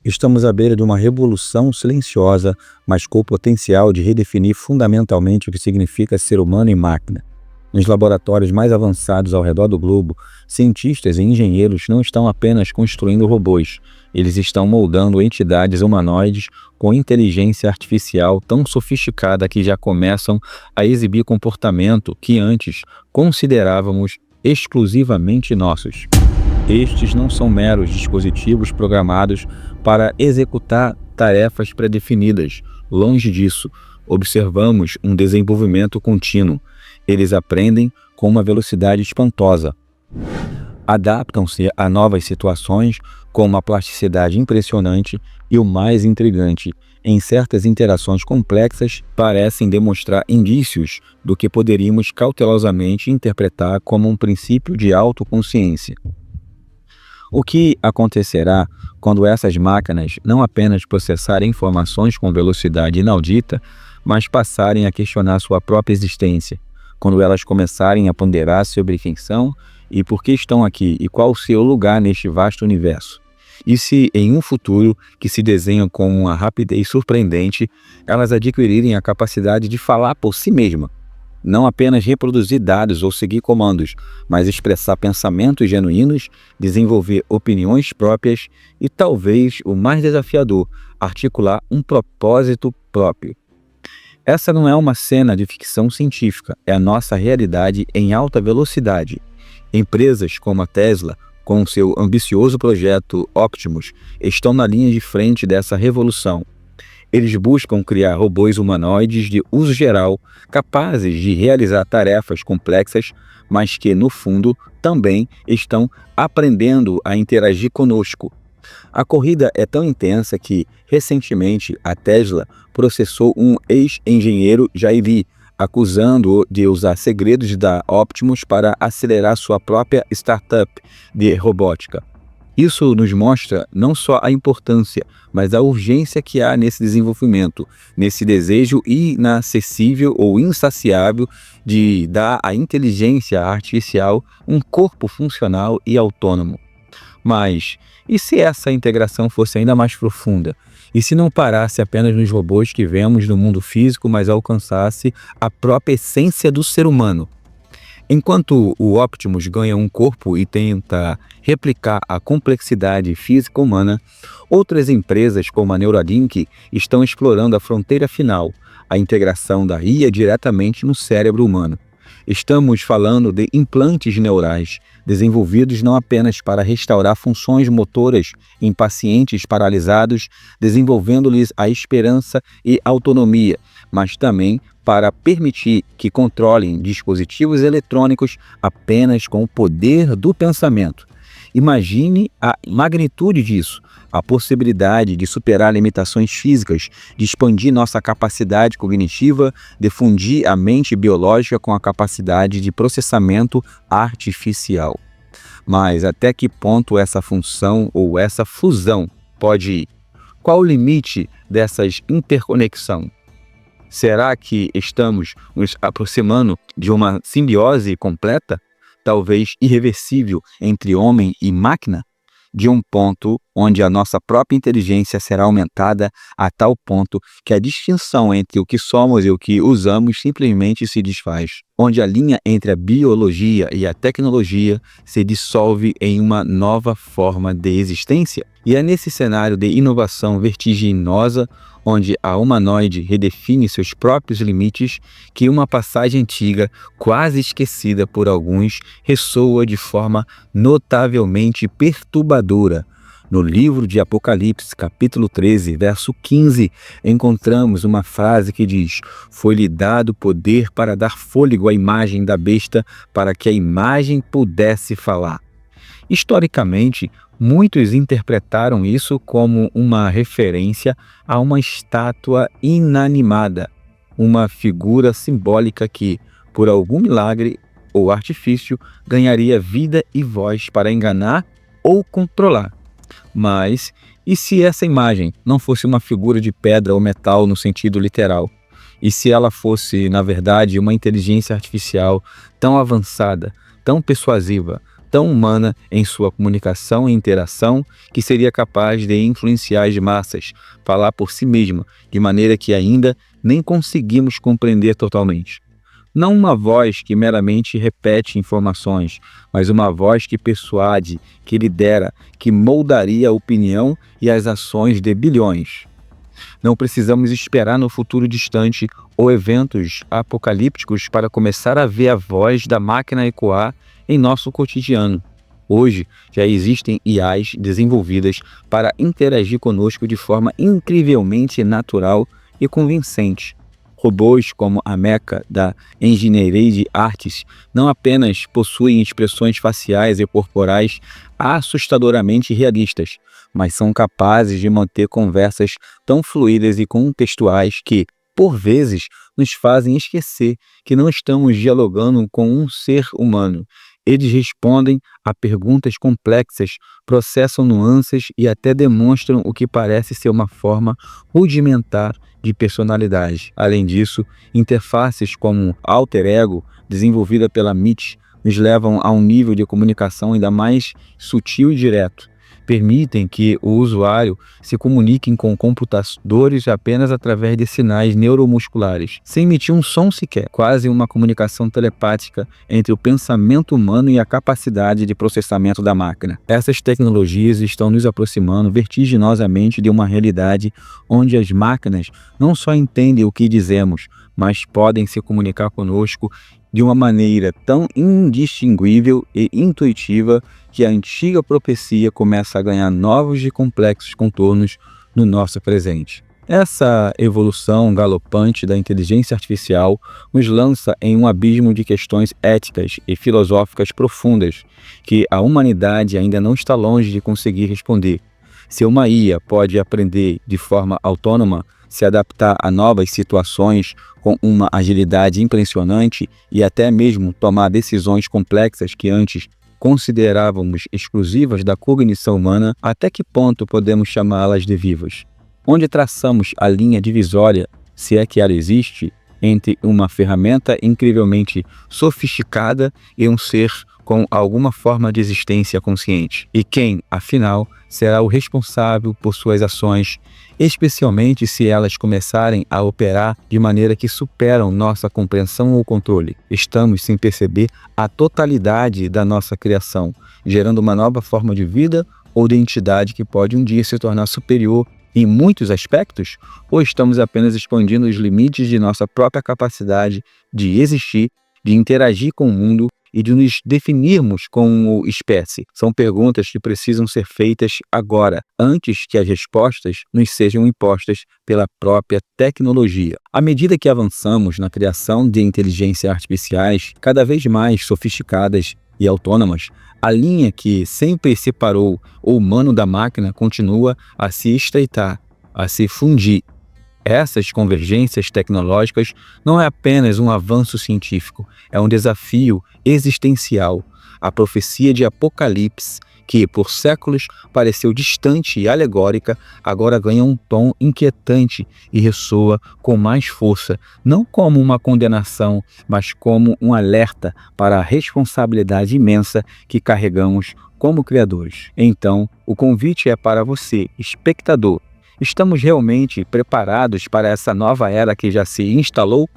Estamos à beira de uma revolução silenciosa, mas com o potencial de redefinir fundamentalmente o que significa ser humano e máquina. Nos laboratórios mais avançados ao redor do globo, cientistas e engenheiros não estão apenas construindo robôs, eles estão moldando entidades humanoides com inteligência artificial tão sofisticada que já começam a exibir comportamento que antes considerávamos exclusivamente nossos. Estes não são meros dispositivos programados para executar tarefas pré-definidas. Longe disso, observamos um desenvolvimento contínuo. Eles aprendem com uma velocidade espantosa. Adaptam-se a novas situações com uma plasticidade impressionante e, o mais intrigante, em certas interações complexas, parecem demonstrar indícios do que poderíamos cautelosamente interpretar como um princípio de autoconsciência. O que acontecerá quando essas máquinas não apenas processarem informações com velocidade inaudita, mas passarem a questionar sua própria existência? Quando elas começarem a ponderar sobre quem são e por que estão aqui e qual o seu lugar neste vasto universo? E se, em um futuro que se desenha com uma rapidez surpreendente, elas adquirirem a capacidade de falar por si mesma? Não apenas reproduzir dados ou seguir comandos, mas expressar pensamentos genuínos, desenvolver opiniões próprias e, talvez o mais desafiador, articular um propósito próprio. Essa não é uma cena de ficção científica, é a nossa realidade em alta velocidade. Empresas como a Tesla, com seu ambicioso projeto Optimus, estão na linha de frente dessa revolução. Eles buscam criar robôs humanoides de uso geral, capazes de realizar tarefas complexas, mas que, no fundo, também estão aprendendo a interagir conosco. A corrida é tão intensa que, recentemente, a Tesla processou um ex-engenheiro Jair Lee, acusando-o de usar segredos da Optimus para acelerar sua própria startup de robótica. Isso nos mostra não só a importância, mas a urgência que há nesse desenvolvimento, nesse desejo inacessível ou insaciável de dar à inteligência artificial um corpo funcional e autônomo. Mas, e se essa integração fosse ainda mais profunda? E se não parasse apenas nos robôs que vemos no mundo físico, mas alcançasse a própria essência do ser humano? Enquanto o Optimus ganha um corpo e tenta replicar a complexidade física humana, outras empresas como a Neuralink estão explorando a fronteira final, a integração da IA diretamente no cérebro humano. Estamos falando de implantes neurais, desenvolvidos não apenas para restaurar funções motoras em pacientes paralisados, desenvolvendo-lhes a esperança e autonomia, mas também para permitir que controlem dispositivos eletrônicos apenas com o poder do pensamento. Imagine a magnitude disso, a possibilidade de superar limitações físicas, de expandir nossa capacidade cognitiva, de fundir a mente biológica com a capacidade de processamento artificial. Mas até que ponto essa função ou essa fusão pode ir? Qual o limite dessas interconexão? Será que estamos nos aproximando de uma simbiose completa, talvez irreversível, entre homem e máquina? De um ponto onde a nossa própria inteligência será aumentada a tal ponto que a distinção entre o que somos e o que usamos simplesmente se desfaz. Onde a linha entre a biologia e a tecnologia se dissolve em uma nova forma de existência. E é nesse cenário de inovação vertiginosa, onde a humanoide redefine seus próprios limites, que uma passagem antiga, quase esquecida por alguns, ressoa de forma notavelmente perturbadora. No livro de Apocalipse, capítulo 13, verso 15, encontramos uma frase que diz: "Foi-lhe dado poder para dar fôlego à imagem da besta, para que a imagem pudesse falar." Historicamente, muitos interpretaram isso como uma referência a uma estátua inanimada, uma figura simbólica que, por algum milagre ou artifício, ganharia vida e voz para enganar ou controlar. Mas, e se essa imagem não fosse uma figura de pedra ou metal no sentido literal? E se ela fosse, na verdade, uma inteligência artificial tão avançada, tão persuasiva, tão humana em sua comunicação e interação que seria capaz de influenciar as massas, falar por si mesma, de maneira que ainda nem conseguimos compreender totalmente. Não uma voz que meramente repete informações, mas uma voz que persuade, que lidera, que moldaria a opinião e as ações de bilhões. Não precisamos esperar no futuro distante ou eventos apocalípticos para começar a ver a voz da máquina ecoar em nosso cotidiano. Hoje, já existem IAs desenvolvidas para interagir conosco de forma incrivelmente natural e convincente. Robôs como a Mecha da Engineering Arts não apenas possuem expressões faciais e corporais assustadoramente realistas, mas são capazes de manter conversas tão fluídas e contextuais que, por vezes, nos fazem esquecer que não estamos dialogando com um ser humano. Eles respondem a perguntas complexas, processam nuances e até demonstram o que parece ser uma forma rudimentar de personalidade. Além disso, interfaces como Alter Ego, desenvolvida pela MIT, nos levam a um nível de comunicação ainda mais sutil e direto. Permitem que o usuário se comunique com computadores apenas através de sinais neuromusculares, sem emitir um som sequer, quase uma comunicação telepática entre o pensamento humano e a capacidade de processamento da máquina. Essas tecnologias estão nos aproximando vertiginosamente de uma realidade onde as máquinas não só entendem o que dizemos, mas podem se comunicar conosco de uma maneira tão indistinguível e intuitiva que a antiga profecia começa a ganhar novos e complexos contornos no nosso presente. Essa evolução galopante da inteligência artificial nos lança em um abismo de questões éticas e filosóficas profundas que a humanidade ainda não está longe de conseguir responder. Se uma IA pode aprender de forma autônoma, se adaptar a novas situações com uma agilidade impressionante e até mesmo tomar decisões complexas que antes considerávamos exclusivas da cognição humana, até que ponto podemos chamá-las de vivas? Onde traçamos a linha divisória, se é que ela existe, entre uma ferramenta incrivelmente sofisticada e um ser com alguma forma de existência consciente? E quem, afinal, será o responsável por suas ações, especialmente se elas começarem a operar de maneira que superam nossa compreensão ou controle? Estamos, sem perceber, a totalidade da nossa criação, gerando uma nova forma de vida ou de entidade que pode um dia se tornar superior em muitos aspectos? Ou estamos apenas expandindo os limites de nossa própria capacidade de existir, de interagir com o mundo e de nos definirmos como espécie? São perguntas que precisam ser feitas agora, antes que as respostas nos sejam impostas pela própria tecnologia. À medida que avançamos na criação de inteligências artificiais cada vez mais sofisticadas e autônomas, a linha que sempre separou o humano da máquina continua a se estreitar, a se fundir. Essas convergências tecnológicas não é apenas um avanço científico, é um desafio existencial. A profecia de Apocalipse, que por séculos pareceu distante e alegórica, agora ganha um tom inquietante e ressoa com mais força, não como uma condenação, mas como um alerta para a responsabilidade imensa que carregamos como criadores. Então, o convite é para você, espectador. Estamos realmente preparados para essa nova era que já se instalou?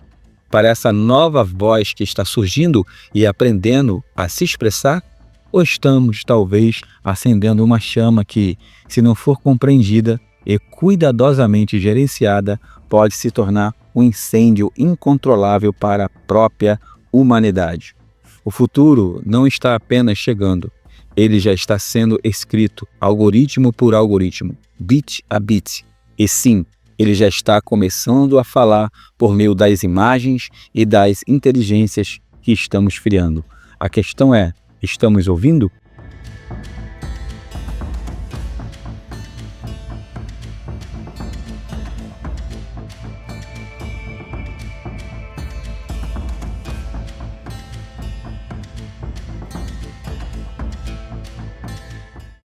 Para essa nova voz que está surgindo e aprendendo a se expressar? Ou estamos, talvez, acendendo uma chama que, se não for compreendida e cuidadosamente gerenciada, pode se tornar um incêndio incontrolável para a própria humanidade? O futuro não está apenas chegando, ele já está sendo escrito, algoritmo por algoritmo, bit a bit. E sim, ele já está começando a falar por meio das imagens e das inteligências que estamos criando. A questão é: estamos ouvindo?